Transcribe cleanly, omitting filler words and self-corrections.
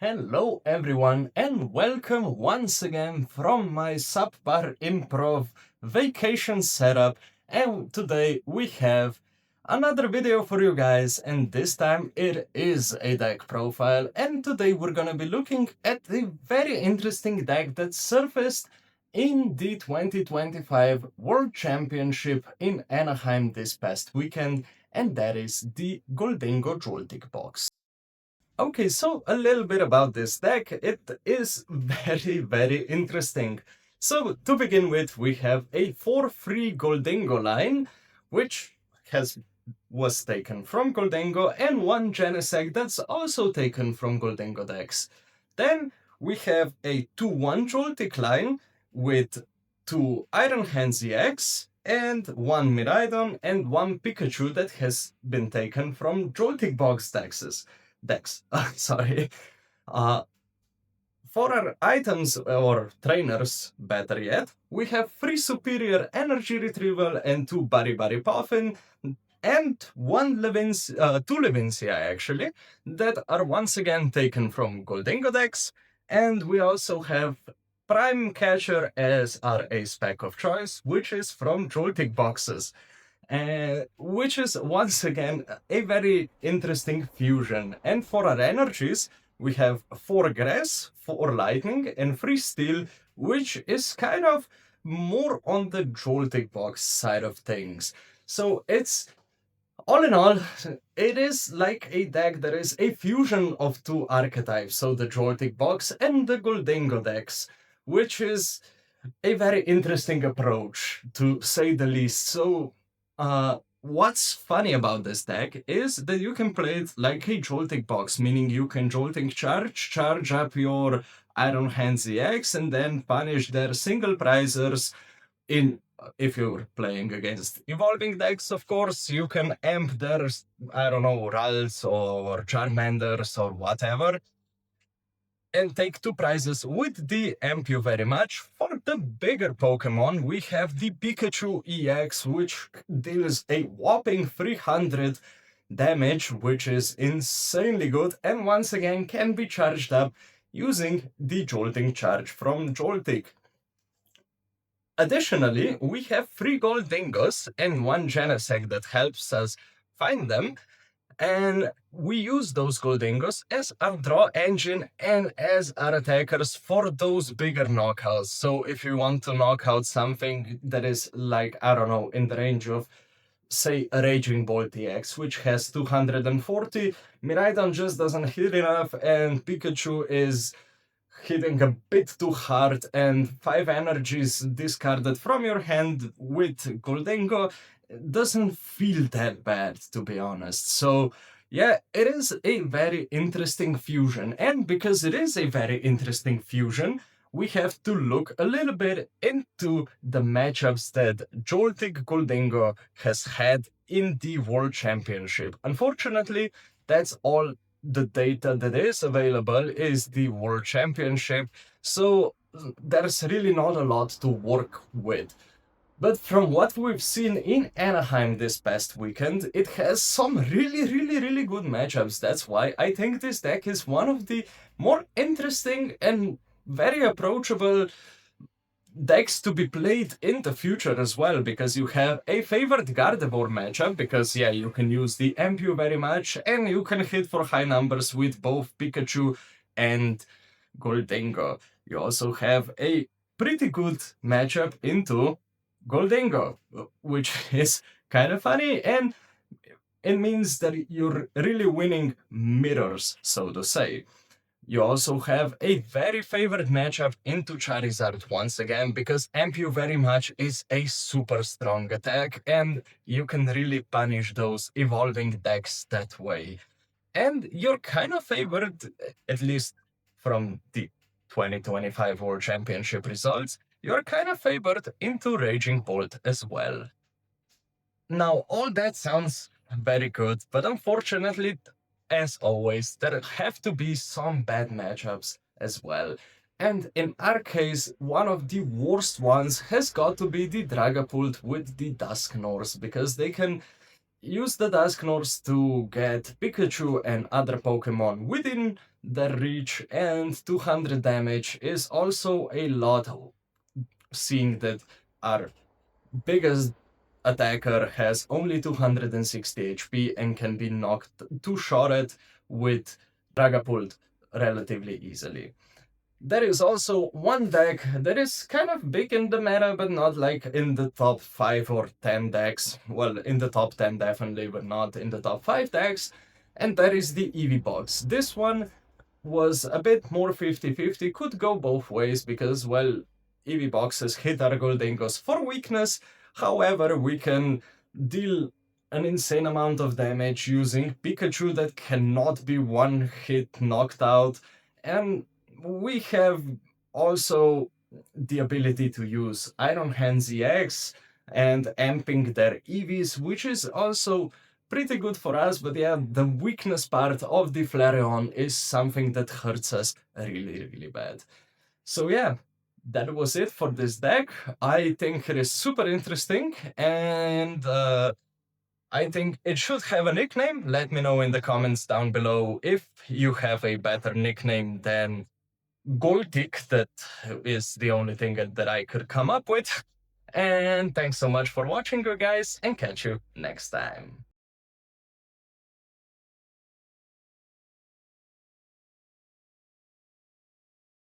Hello everyone and welcome once again from my subpar improv vacation setup, and today we have another video for you guys, and this time it is a deck profile, and today we're gonna be looking at the very interesting deck that surfaced in the 2025 World Championship in Anaheim this past weekend, and that is the Gholdengo Joltik Box. Okay, so a little bit about this deck. It is very interesting. So to begin with, we have a 4-free Gholdengo line, which was taken from Gholdengo, and one Genesect that's also taken from Gholdengo decks. Then we have a 2-1 Joltik line with 2 Iron Hands EX and 1 Miraidon and 1 Pikachu that has been taken from Joltik Box decks. Sorry. Uh, for our items or trainers, better yet, we have 3 Superior Energy Retrieval and 2 Bari Puffin and 2 Levincia actually, that are once again taken from Gholdengo decks. And we also have Prime Catcher as our ace pack of choice, which is from Joltik boxes. Which is once again a very interesting fusion. And for our energies, we have 4 grass, 4 lightning, and 3 steel, which is kind of more on the Joltik box side of things. So it's all in all, it is like a deck that is a fusion of 2 archetypes, so the Joltik box and the Gholdengo decks, which is a very interesting approach, to say the least. So what's funny about this deck is that you can play it like a Joltik box, meaning you can Joltik charge up your Iron Hands EX, and then punish their single prizers in. If you're playing against evolving decks, of course, you can amp their, I don't know, Rals or Charmanders or whatever, and take 2 prizes with the amp you very much. For the bigger Pokemon, we have the Pikachu EX, which deals a whopping 300 damage, which is insanely good, and once again can be charged up using the Jolting charge from Joltik. Additionally, we have 3 Gholdengos and 1 Genesect that helps us find them, and we use those Gholdengos as our draw engine and as our attackers for those bigger knockouts. So if you want to knock out something that is like, I don't know, in the range of, say, a Raging Bolt EX, which has 240, Miraidon just doesn't hit enough, and Pikachu is hitting a bit too hard, and 5 energies discarded from your hand with Gholdengo doesn't feel that bad, to be honest. So yeah, it is a very interesting fusion, and because it is a very interesting fusion, we have to look a little bit into the matchups that Joltik Gholdengo has had in the World Championship. Unfortunately, that's all the data that is available is the World Championship, so there's really not a lot to work with. But from what we've seen in Anaheim this past weekend, it has some really good matchups. That's why I think this deck is one of the more interesting and very approachable decks to be played in the future as well, because you have a favored Gardevoir matchup, because yeah, you can use the MPU very much, and you can hit for high numbers with both Pikachu and Gholdengo. You also have a pretty good matchup into Gholdengo, which is kind of funny, and it means that you're really winning mirrors, so to say. You also have a very favorite matchup into Charizard once again, because MPU very much is a super strong attack, and you can really punish those evolving decks that way. And you're kind of favored, at least from the 2025 World Championship results, you're kind of favored into Raging Bolt as well. Now, all that sounds very good, but unfortunately, as always, there have to be some bad matchups as well. And in our case, one of the worst ones has got to be the Dragapult with the Dusknoirs, because they can use the Dusknoirs to get Pikachu and other Pokemon within their reach and 200 damage is also a lot, seeing that our biggest attacker has only 260 HP and can be knocked two-shotted with Dragapult relatively easily. There is also one deck that is kind of big in the meta, but not like in the top 5 or 10 decks. Well, in the top 10 definitely, but not in the top 5 decks. And that is the Eevee Box. This one was a bit more 50-50, could go both ways because, well, Eevee boxes hit our Gholdengos for weakness. However, we can deal an insane amount of damage using Pikachu that cannot be one hit knocked out. And we have also the ability to use Iron Hand ZX and amping their EVs, which is also pretty good for us, but yeah, the weakness part of the Flareon is something that hurts us really, really bad. So yeah, that was it for this deck. I think it is super interesting, and I think it should have a nickname. Let me know in the comments down below if you have a better nickname than Gholtik. That is the only thing that I could come up with. And thanks so much for watching, you guys, and catch you next time.